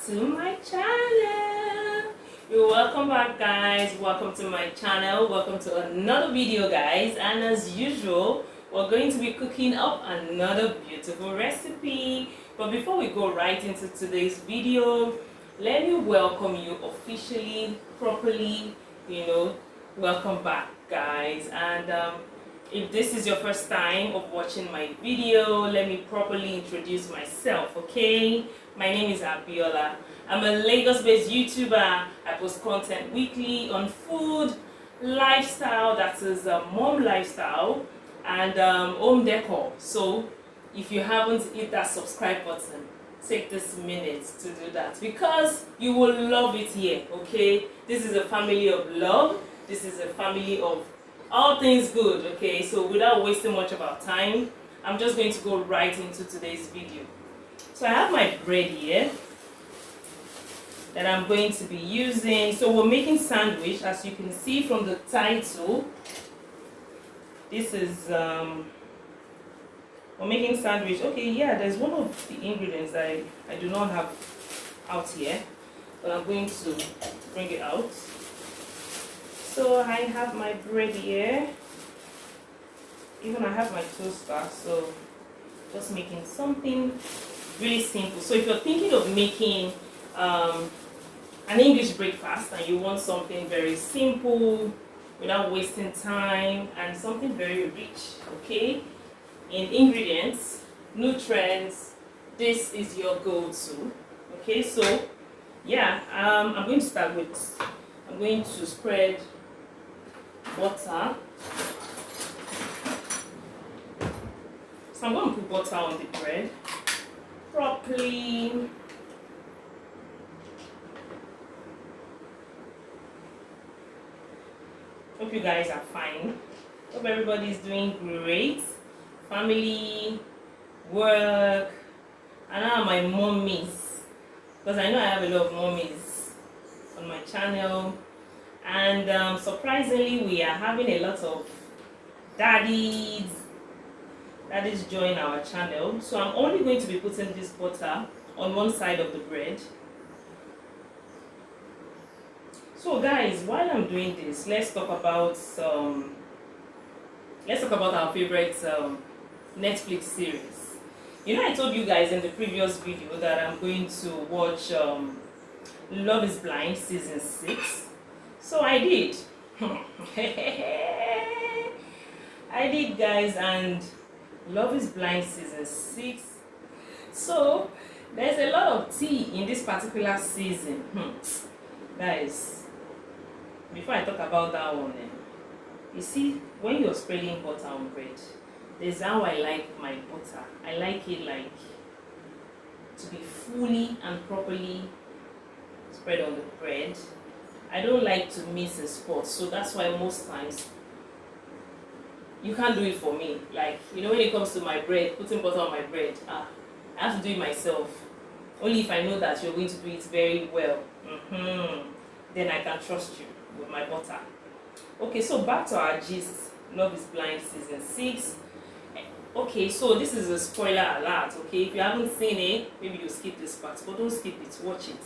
to my channel. You're welcome back, guys. Welcome to my channel. Welcome to another video, guys. And as usual, we're going to be cooking up another beautiful recipe. But before we go right into today's video, let me welcome you officially, properly, welcome back, guys. And if this is your first time of watching my video, let me properly introduce myself, okay? My name is Abiola. I'm a Lagos-based YouTuber. I post content weekly on food, lifestyle, that is mom lifestyle, and home decor. So if you haven't hit that subscribe button, take this minute to do that because you will love it here, okay? This is a family of love. This is a family of all things good, okay? So without wasting much of our time, I'm just going to go right into today's video. So I have my bread here that I'm going to be using. So we're making sandwich, as you can see from the title. This is we're making sandwich. Okay, yeah, there's one of the ingredients I do not have out here, but I'm going to bring it out. So I have my bread here. Even I have my toaster, so just making something really simple. So if you're thinking of making an English breakfast and you want something very simple without wasting time and something very rich, okay, in ingredients, nutrients, this is your go-to. Okay, so yeah, I'm going to start with, I'm going to spread butter. So I'm going to put butter on the bread properly. Hope you guys are fine. Hope everybody is doing great. Family, work, and now my mommies, because I know I have a lot of mommies on my channel. And surprisingly, we are having a lot of daddies join our channel. So I'm only going to be putting this butter on one side of the bread. So guys, while I'm doing this, let's talk about our favorite Netflix series. I told you guys in the previous video that I'm going to watch Love is Blind season 6. So I did. I did, guys, and Love is Blind season 6. So there's a lot of tea in this particular season. Guys, before I talk about that one, you see, when you're spreading butter on bread, there's how I like my butter. I like it like to be fully and properly spread on the bread. I don't like to miss a spot, so that's why most times you can't do it for me. Like, when it comes to my bread, putting butter on my bread, I have to do it myself. Only if I know that you're going to do it very well, then I can trust you with my butter. Okay, so back to our gist. Love is Blind season 6. Okay, so this is a spoiler alert. Okay, if you haven't seen it, maybe you skip this part, but don't skip it, watch it.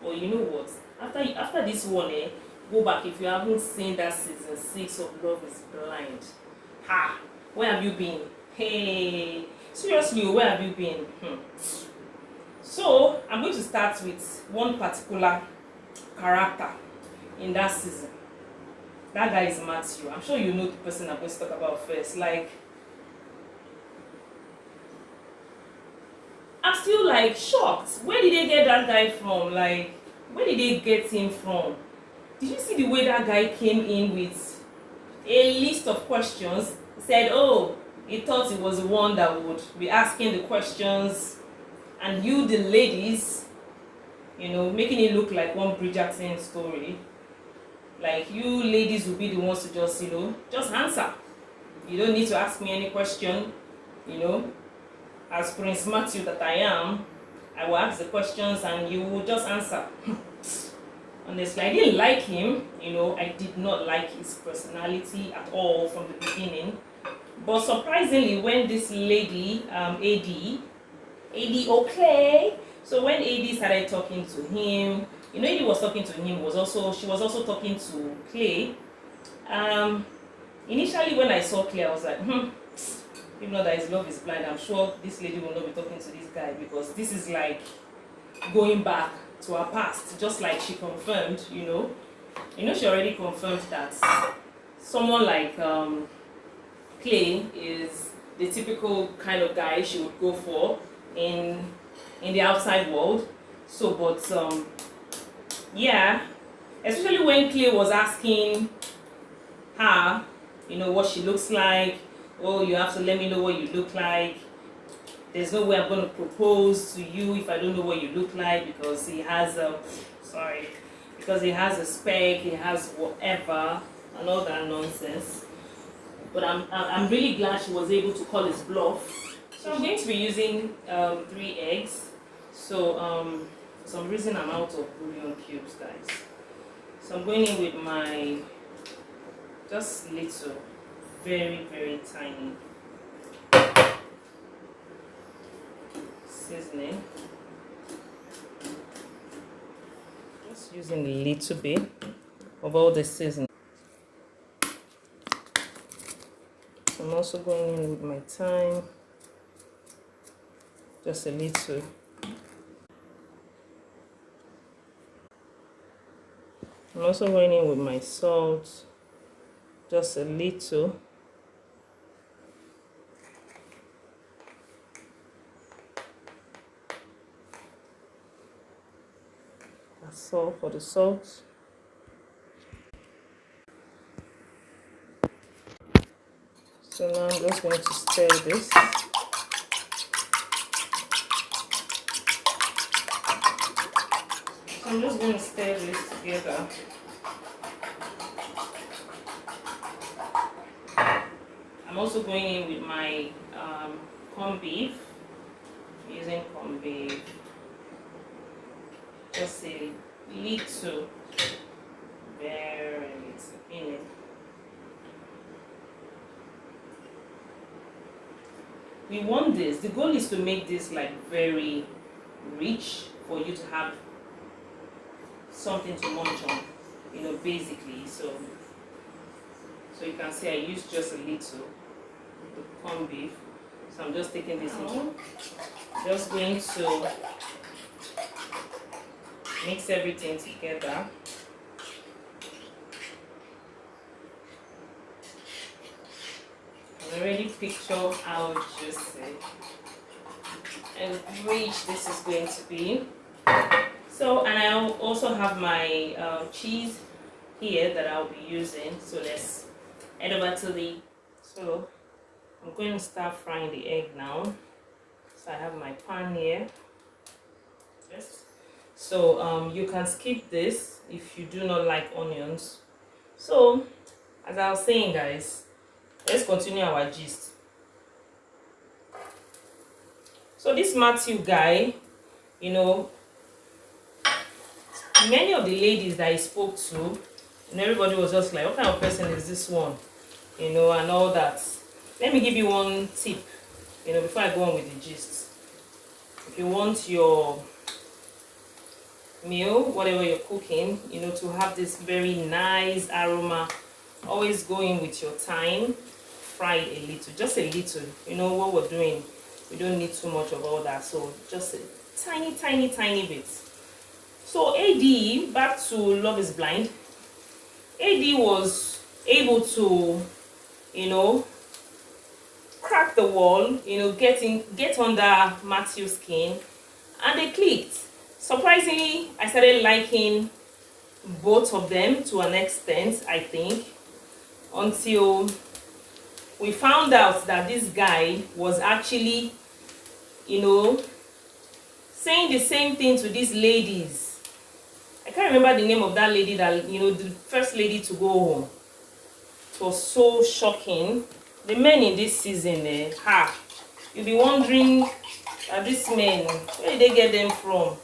Or you know what, after this one, go back if you haven't seen that season 6 of Love is Blind. Where have you been? Hey, seriously, where have you been? So I'm going to start with one particular character in that season. That guy is Matthew. I'm sure you know the person I'm going to talk about first. Like, I'm still like shocked. Where did they get that guy from? Like, where did they get him from? Did you see the way that guy came in with a list of questions? He said, oh, he thought he was the one that would be asking the questions, and you, the ladies, making it look like one Bridgerton story. Like, you ladies will be the ones to just, just answer. You don't need to ask me any question, As Prince Matthew that I am, I will ask the questions and you will just answer. Honestly, I didn't like him. I did not like his personality at all from the beginning. But surprisingly, when this lady, AD, okay, So when AD started talking to him, you know, AD was talking to him, she was also talking to Clay. Initially when I saw Clay, I was like, if not that his love is blind, I'm sure this lady will not be talking to this guy, because this is like going back to her past, just like she confirmed, you know, she already confirmed that someone like Clay is the typical kind of guy she would go for in the outside world. So, but yeah, especially when Clay was asking her, you know, what she looks like. Oh, you have to let me know what you look like. There's no way I'm going to propose to you if I don't know what you look like, because he has a spec, he has whatever and all that nonsense. But I'm really glad she was able to call his bluff. So I'm going to be using 3 eggs. So for some reason I'm out of bouillon cubes, guys. So I'm going in with my just little, very, very tiny seasoning. Just using a little bit of all the seasoning. I'm also going in with my thyme, just a little. I'm also going in with my salt, just a little. That's all for the salt. So now I'm just going to stir this. So I'm just going to stir this together. I'm also going in with my corned beef. I'm using corned beef. Just a little, very little in it. We want this. The goal is to make this like very rich for you to have something to munch on, you know, basically. So you can see I used just a little the corned beef. So I'm just taking this in. Just going to mix everything together. I already picture how juicy and rich this is going to be. So, and I also have my cheese here that I'll be using. So let's head over to so I'm going to start frying the egg now. So I have my pan here. Yes. So you can skip this if you do not like onions. So as I was saying, guys, let's continue our gist. So this Matthew guy, you know, many of the ladies that I spoke to, and everybody was just like, what kind of person is this one? You know, and all that. Let me give you one tip, you know, before I go on with the gist. If you want your meal, whatever you're cooking, you know, to have this very nice aroma, always go in with your thyme, fry it a little, just a little. You know what we're doing, we don't need too much of all that, so just a tiny, tiny, tiny bit. So AD, back to Love is Blind, AD was able to, you know, crack the wall, you know, get under Matthew's skin, and they clicked. Surprisingly, I started liking both of them to an extent, I think, until we found out that this guy was actually, you know, saying the same thing to these ladies. I can't remember the name of that lady that, you know, the first lady to go home. It was so shocking. The men in this season, you'll be wondering, these men, where did they get them from?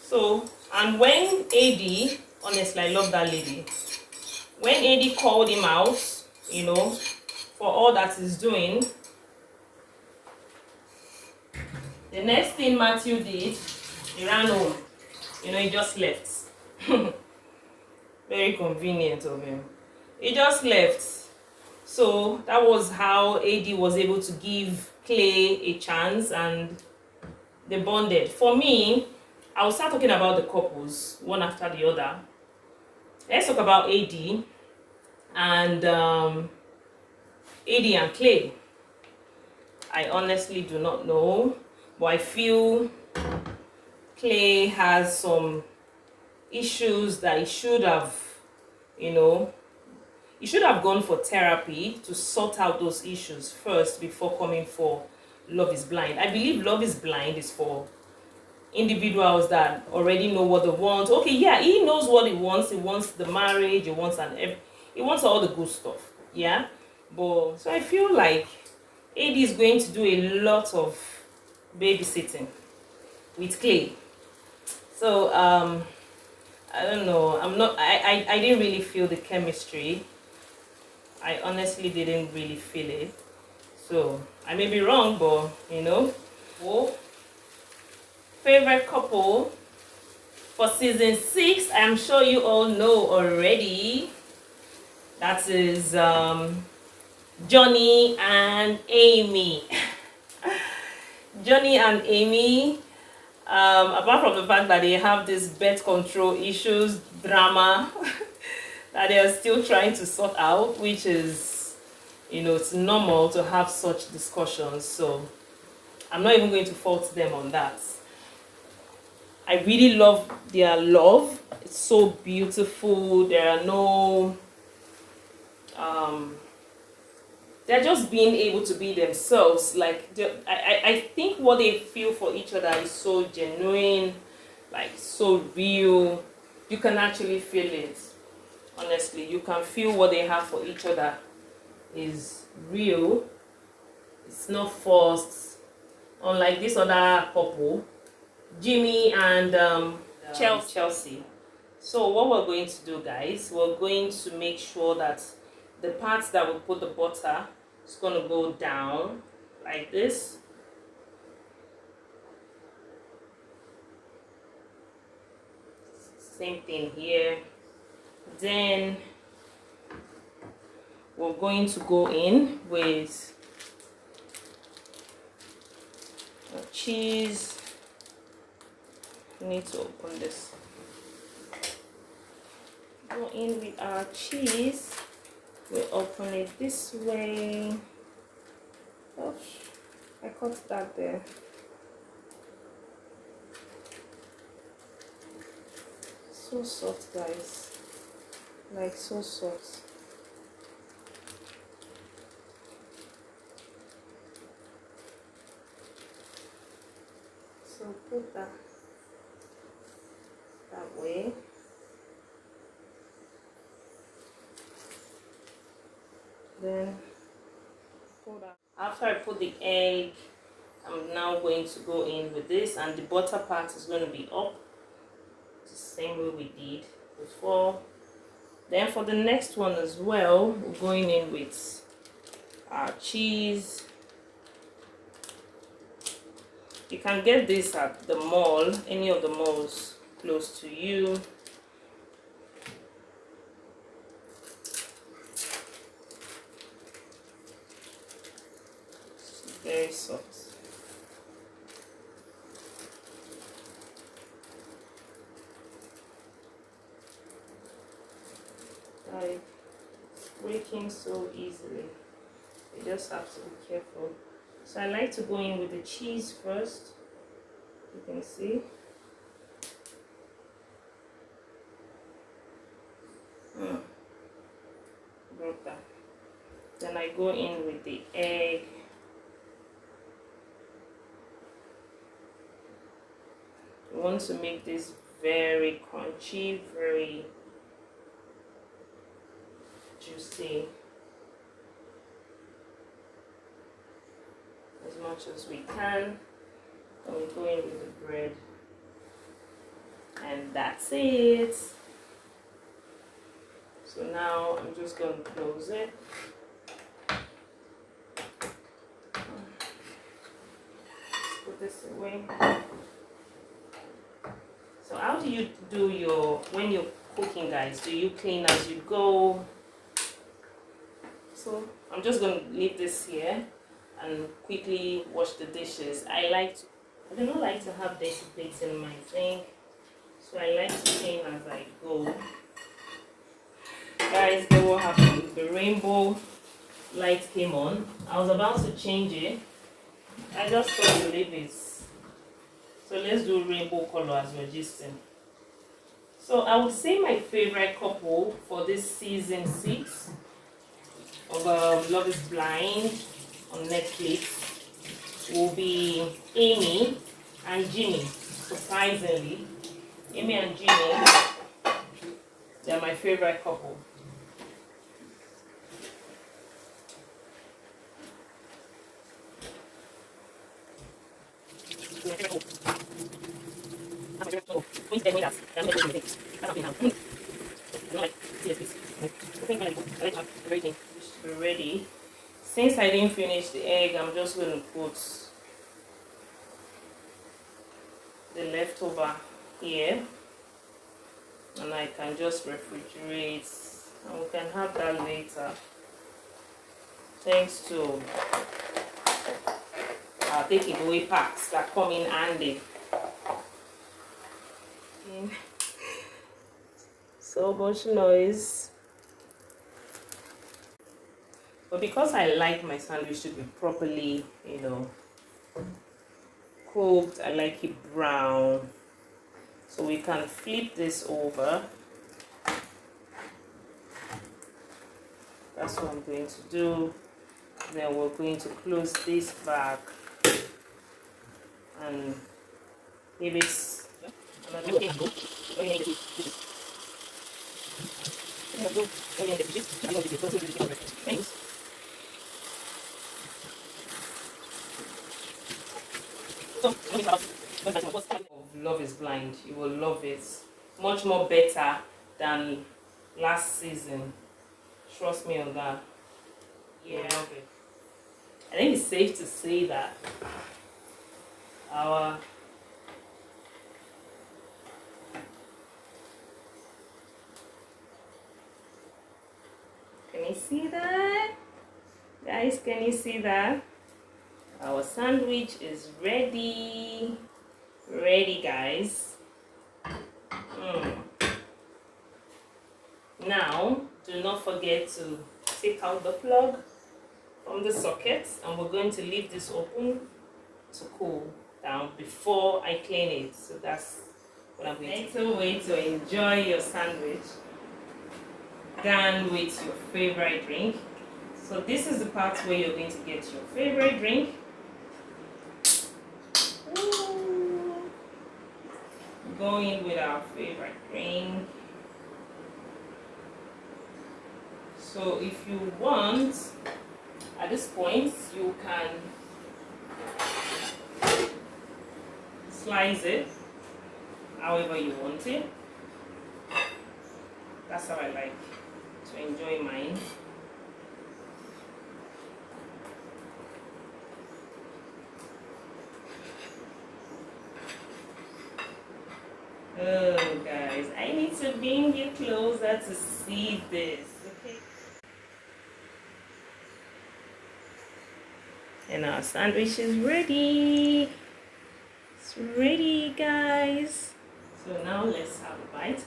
So, and when AD, honestly, I love that lady. When AD called him out, you know, for all that he's doing, next thing Matthew did, he ran home. You know, he just left. Very convenient of him. He just left. So that was how AD was able to give Clay a chance, and they bonded. For me, I will start talking about the couples one after the other. Let's talk about AD and Clay. I honestly do not know, but I feel Clay has some issues that he should have, you know, he should have gone for therapy to sort out those issues first before coming for Love is Blind. I believe Love is Blind is for individuals that already know what they want. Okay, yeah, he knows what he wants. He wants the marriage, he wants all the good stuff. Yeah. But so I feel like AD is going to do a lot of babysitting with Clay. So I don't know. I didn't really feel the chemistry. I honestly didn't really feel it. So I may be wrong, but you know. Oh, favorite couple for season 6, I'm sure you all know already. That is Johnny and Amy. Johnny and Amy, apart from the fact that they have this birth control issues, drama that they are still trying to sort out, which is, you know, it's normal to have such discussions. So I'm not even going to fault them on that. I really love their love. It's so beautiful. There are no they're just being able to be themselves. Like I think what they feel for each other is so genuine, like so real. You can actually feel it. Honestly, you can feel what they have for each other is real. It's not forced. Unlike this other couple, Jimmy and Chelsea. So what we're going to do, guys, we're going to make sure that the parts that we put the butter is going to go down like this. Same thing here. Then we're going to go in with cheese. We need to open this. Go in with our cheese. We open it this way. Oh, I cut that there. So soft, guys. Like so soft. So put that way. Then after I put the egg, I'm now going to go in with this, and the butter part is going to be up the same way we did before. Then for the next one as well, we're going in with our cheese. You can get this at the mall, any of the malls close to you. It's very soft. Like, it's breaking so easily. You just have to be careful. So I like to go in with the cheese first. You can see. Broke that. Then I go in with the egg. I want to make this very crunchy, very juicy, as much as we can. And we go in with the bread, and that's it. So now I'm just going to close it. Let's put put this away. So how do you do when you're cooking, guys? Do you clean as you go? So I'm just going to leave this here and quickly wash the dishes. I do not like to have dirty plates in my sink, so I like to clean as I go. Guys, guess what happened? The rainbow light came on. I was about to change it. I just thought to leave it. So let's do rainbow color as we're gisting. So I would say my favorite couple for this season 6 of Love is Blind on Netflix will be Amy and Jimmy. Surprisingly, Amy and Jimmy, they're my favorite couple. Ready. Since I didn't finish the egg, I'm just going to put the leftover here, and I can just refrigerate, and we can have that later. Thanks to our take it away packs that come in handy. So much noise. But because I like my sandwich to be properly, cooked, I like it brown. So we can flip this over. That's what I'm going to do. Then we're going to close this back and give it another Love is Blind. You will love it. Much more better than last season. Trust me on that. Yeah. Love it. I think it's safe to say that our can you see that? Guys, can you see that? Our sandwich is ready. Ready, guys. Now, do not forget to take out the plug from the sockets, and we're going to leave this open to cool down before I clean it. So that's what I'm going to do. Next way to enjoy your sandwich done with your favorite drink. So this is the part where you're going to get your favorite drink. Ooh. Going with our favorite drink. So if you want, at this point, you can slice it however you want it. That's how I like to enjoy mine. Oh guys, I need to bring you closer to see this, okay? And our sandwich is ready. It's ready, guys. So now let's have a bite.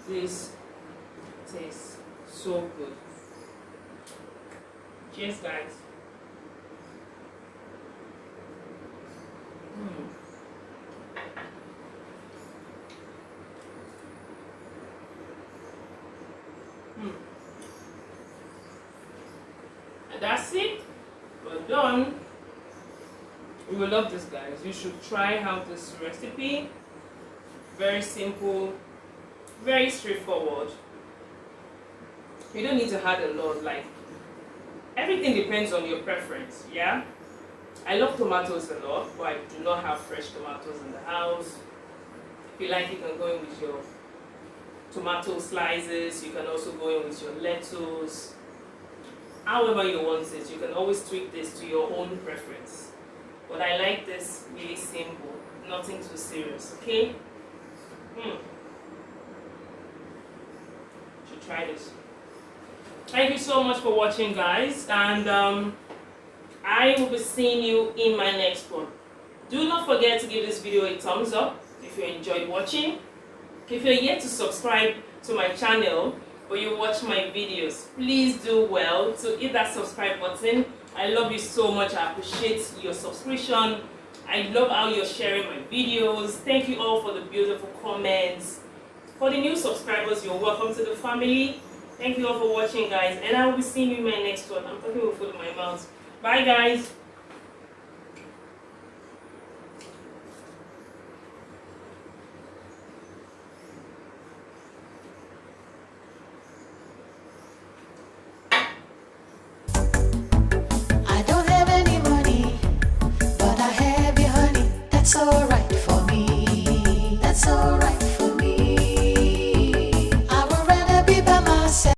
This tastes so good. Cheers, guys. And that's it. We're done. You will love this, guys. You should try out this recipe. Very simple, very straightforward. You don't need to add a lot. Like, everything depends on your preference. Yeah, I love tomatoes a lot, but I do not have fresh tomatoes in the house. If you like, you can go in with your tomato slices. You can also go in with your lettuce. however you want it. You can always tweak this to your own preference. But I like this really simple, nothing too serious, okay? Should try this. Thank you so much for watching, guys, and I will be seeing you in my next one. Do not forget to give this video a thumbs up if you enjoyed watching. If you're yet to subscribe to my channel or you watch my videos, please do well to hit that subscribe button. I love you so much. I appreciate your subscription. I love how you're sharing my videos. Thank you all for the beautiful comments. For the new subscribers, you're welcome to the family. Thank you all for watching, guys, and I will be seeing you in my next one. I'm talking with food in my mouth. Bye, guys.